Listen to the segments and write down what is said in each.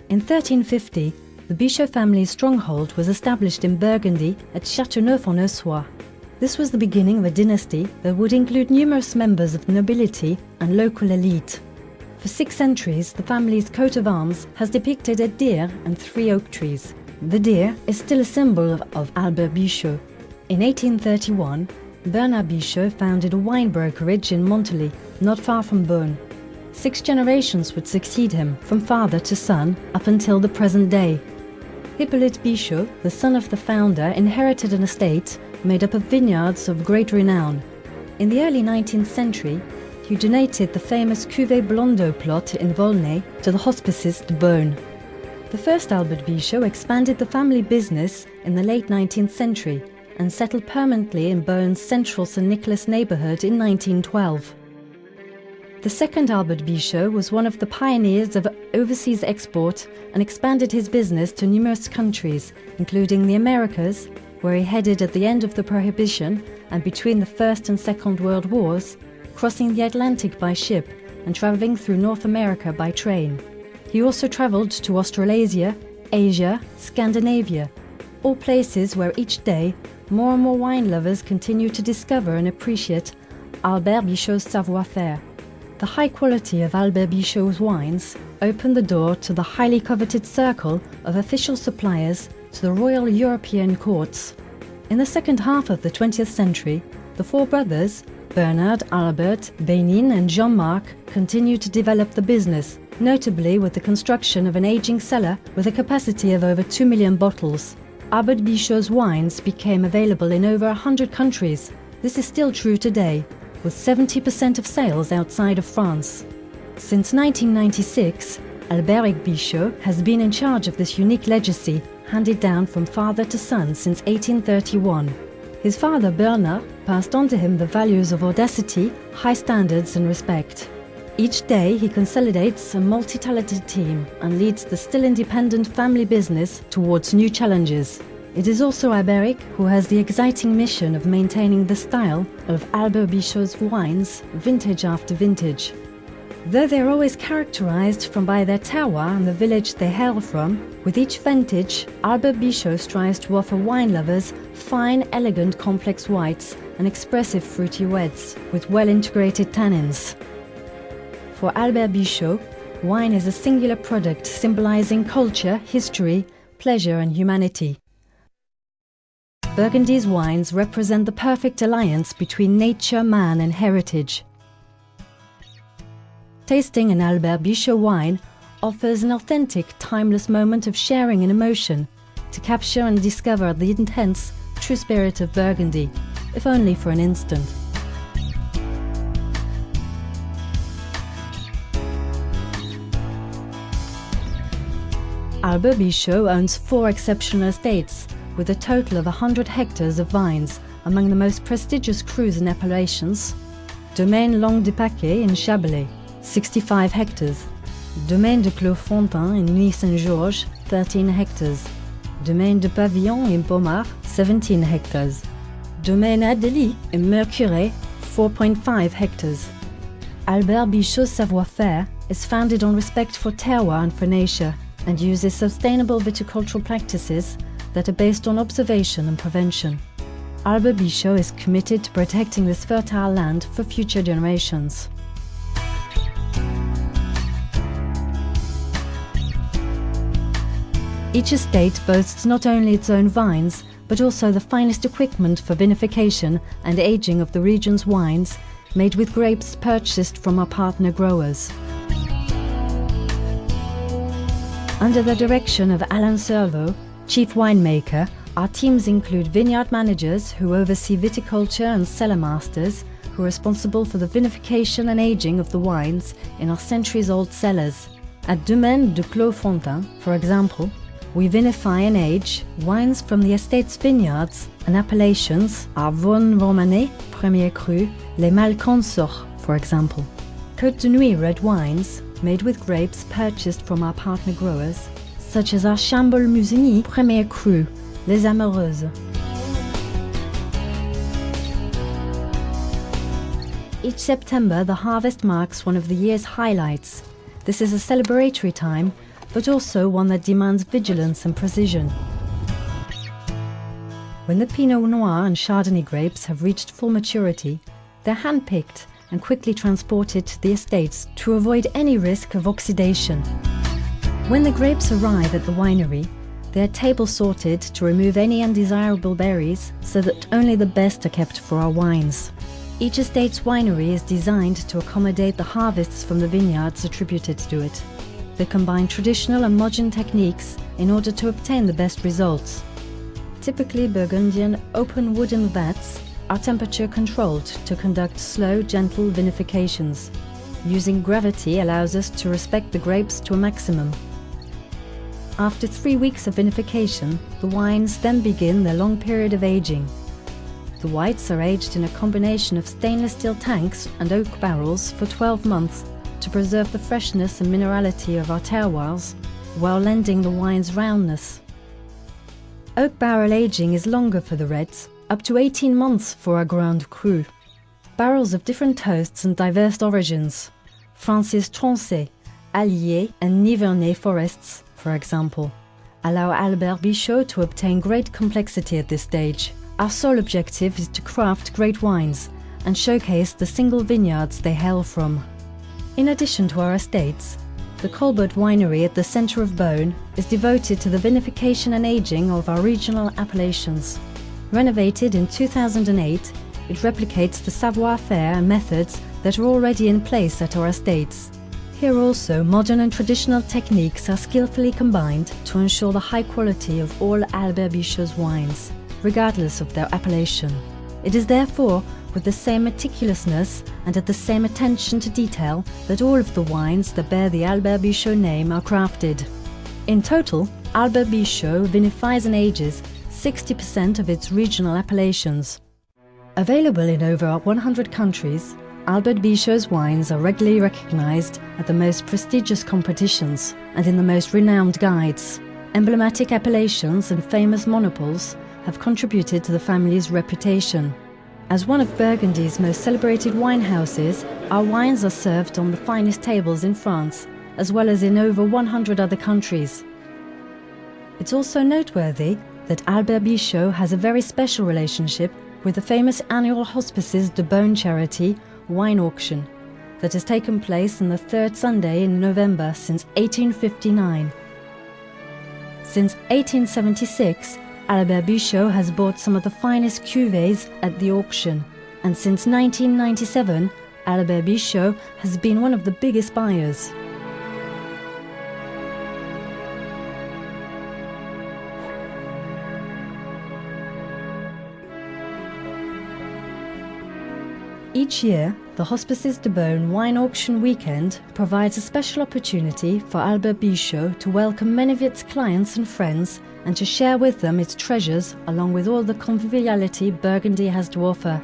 In 1350, the Bichot family's stronghold was established in Burgundy at Châteauneuf-en-Eussois. This was the beginning of a dynasty that would include numerous members of the nobility and local elite. For 6 centuries, the family's coat of arms has depicted a deer and 3 oak trees. The deer is still a symbol of Albert Bichot. In 1831, Bernard Bichot founded a wine brokerage in Monteley, not far from Beaune. 6 generations would succeed him, from father to son, up until the present day. Hippolyte Bichot, the son of the founder, inherited an estate made up of vineyards of great renown. In the early 19th century, he donated the famous Cuvée Blondeau plot in Volnay to the hospices de Beaune. The first Albert Bichot expanded the family business in the late 19th century and settled permanently in Beaune's central St. Nicholas neighbourhood in 1912. The second Albert Bichot was one of the pioneers of overseas export and expanded his business to numerous countries, including the Americas, where he headed at the end of the Prohibition and between the First and Second World Wars, crossing the Atlantic by ship and travelling through North America by train. He also travelled to Australasia, Asia, Scandinavia, all places where each day more and more wine lovers continue to discover and appreciate Albert Bichot's savoir-faire. The high quality of Albert Bichot's wines opened the door to the highly coveted circle of official suppliers to the Royal European courts. In the second half of the 20th century, the 4 brothers, Bernard, Albert, Bénin and Jean-Marc, continued to develop the business, notably with the construction of an aging cellar with a capacity of over 2 million bottles. Albert Bichot's wines became available in over 100 countries. This is still true today, with 70% of sales outside of France. Since 1996, Alberic Bichot has been in charge of this unique legacy handed down from father to son since 1831. His father, Bernard, passed on to him the values of audacity, high standards and respect. Each day he consolidates a multi-talented team and leads the still independent family business towards new challenges. It is also Alberic who has the exciting mission of maintaining the style of Albert Bichot's wines, vintage after vintage. Though they are always characterized by their terroir and the village they hail from, with each vintage, Albert Bichot strives to offer wine lovers fine, elegant, complex whites and expressive fruity reds with well-integrated tannins. For Albert Bichot, wine is a singular product symbolizing culture, history, pleasure and humanity. Burgundy's wines represent the perfect alliance between nature, man and heritage. Tasting an Albert Bichot wine offers an authentic, timeless moment of sharing and emotion to capture and discover the intense, true spirit of Burgundy, if only for an instant. Albert Bichot owns 4 exceptional estates, with a total of 100 hectares of vines, among the most prestigious crus in appellations: Domaine Langue de Paquet in Chablais, 65 hectares; Domaine de Clos-Fontain in Nuits-Saint-Georges, 13 hectares; Domaine de Pavillon in Pommard, 17 hectares; Domaine Adélie in Mercurey, 4.5 hectares. Albert Bichot's savoir-faire is founded on respect for terroir and for nature, and uses sustainable viticultural practices that are based on observation and prevention. Albert Bichot is committed to protecting this fertile land for future generations. Each estate boasts not only its own vines, but also the finest equipment for vinification and aging of the region's wines, made with grapes purchased from our partner growers. Under the direction of Alain Servo, chief winemaker, our teams include vineyard managers who oversee viticulture and cellar masters who are responsible for the vinification and aging of the wines in our centuries-old cellars. At Domaine de Clos-Fontain, for example, we vinify and age wines from the estate's vineyards and appellations are Vosne Romanée, Premier Cru, Les Malconsorts, for example. Côte de Nuit red wines, made with grapes purchased from our partner growers, such as our Chambol-Musigny Premier Cru, Les Amoureuses. Each September, the harvest marks one of the year's highlights. This is a celebratory time but also one that demands vigilance and precision. When the Pinot Noir and Chardonnay grapes have reached full maturity, they're hand-picked and quickly transported to the estates to avoid any risk of oxidation. When the grapes arrive at the winery, they are table sorted to remove any undesirable berries so that only the best are kept for our wines. Each estate's winery is designed to accommodate the harvests from the vineyards attributed to it. They combine traditional and modern techniques in order to obtain the best results. Typically Burgundian open wooden vats are temperature controlled to conduct slow, gentle vinifications. Using gravity allows us to respect the grapes to a maximum. After 3 weeks of vinification, the wines then begin their long period of aging. The whites are aged in a combination of stainless steel tanks and oak barrels for 12 months to preserve the freshness and minerality of our terroirs, while lending the wine's roundness. Oak barrel aging is longer for the reds, up to 18 months for our Grand Cru. Barrels of different hosts and diverse origins, France's Tronchet, Allier and Nivernais forests, for example, allow Albert Bichot to obtain great complexity at this stage. Our sole objective is to craft great wines and showcase the single vineyards they hail from. In addition to our estates, the Colbert winery at the centre of Beaune is devoted to the vinification and aging of our regional appellations. Renovated in 2008, it replicates the savoir-faire and methods that are already in place at our estates. Here also, modern and traditional techniques are skillfully combined to ensure the high quality of all Albert Bichot's wines, regardless of their appellation. It is therefore with the same meticulousness and at the same attention to detail that all of the wines that bear the Albert Bichot name are crafted. In total, Albert Bichot vinifies and ages 60% of its regional appellations. Available in over 100 countries, Albert Bichot's wines are regularly recognized at the most prestigious competitions and in the most renowned guides. Emblematic appellations and famous monopoles have contributed to the family's reputation. As one of Burgundy's most celebrated wine houses, our wines are served on the finest tables in France, as well as in over 100 other countries. It's also noteworthy that Albert Bichot has a very special relationship with the famous annual Hospices de Beaune charity wine auction that has taken place on the third Sunday in November since 1859. Since 1876, Albert Bichot has bought some of the finest cuvées at the auction, and since 1997, Albert Bichot has been one of the biggest buyers. Each year, the Hospices de Beaune Wine Auction Weekend provides a special opportunity for Albert Bichot to welcome many of its clients and friends and to share with them its treasures along with all the conviviality Burgundy has to offer.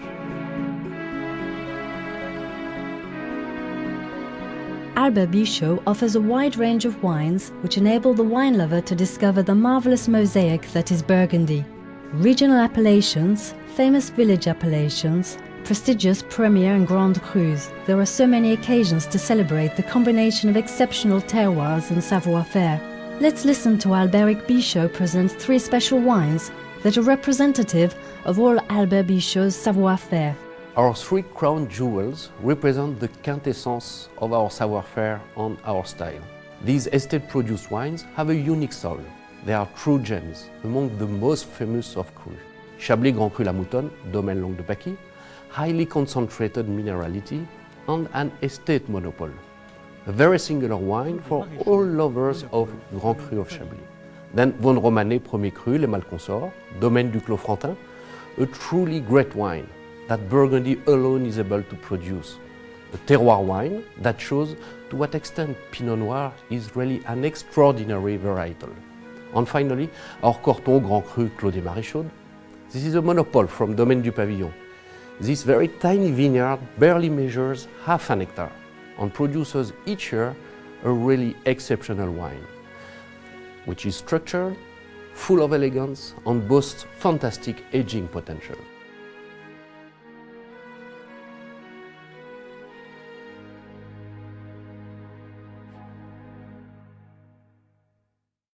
Albert Bichot offers a wide range of wines which enable the wine lover to discover the marvelous mosaic that is Burgundy. Regional appellations, famous village appellations, prestigious Premier and Grand Crus. There are so many occasions to celebrate the combination of exceptional terroirs and savoir-faire. Let's listen to Albert Bichot present 3 special wines that are representative of all Albert Bichot's savoir-faire. Our 3 crown jewels represent the quintessence of our savoir-faire and our style. These estate-produced wines have a unique soul. They are true gems, among the most famous of cru. Chablis Grand Cru La Moutonne, Domaine Langue de Paquis, highly concentrated minerality, and an estate monopole. A very singular wine for all lovers of Grand Cru of Chablis. Then Von Romanet Premier Cru, Les Malconsorts, Domaine du Clos Frontin, a truly great wine that Burgundy alone is able to produce. A terroir wine that shows to what extent Pinot Noir is really an extraordinary varietal. And finally, our Corton Grand Cru Clos des Maréchaudes. This is a monopole from Domaine du Pavillon. This very tiny vineyard barely measures half an hectare and produces each year a really exceptional wine, which is structured, full of elegance, and boasts fantastic aging potential.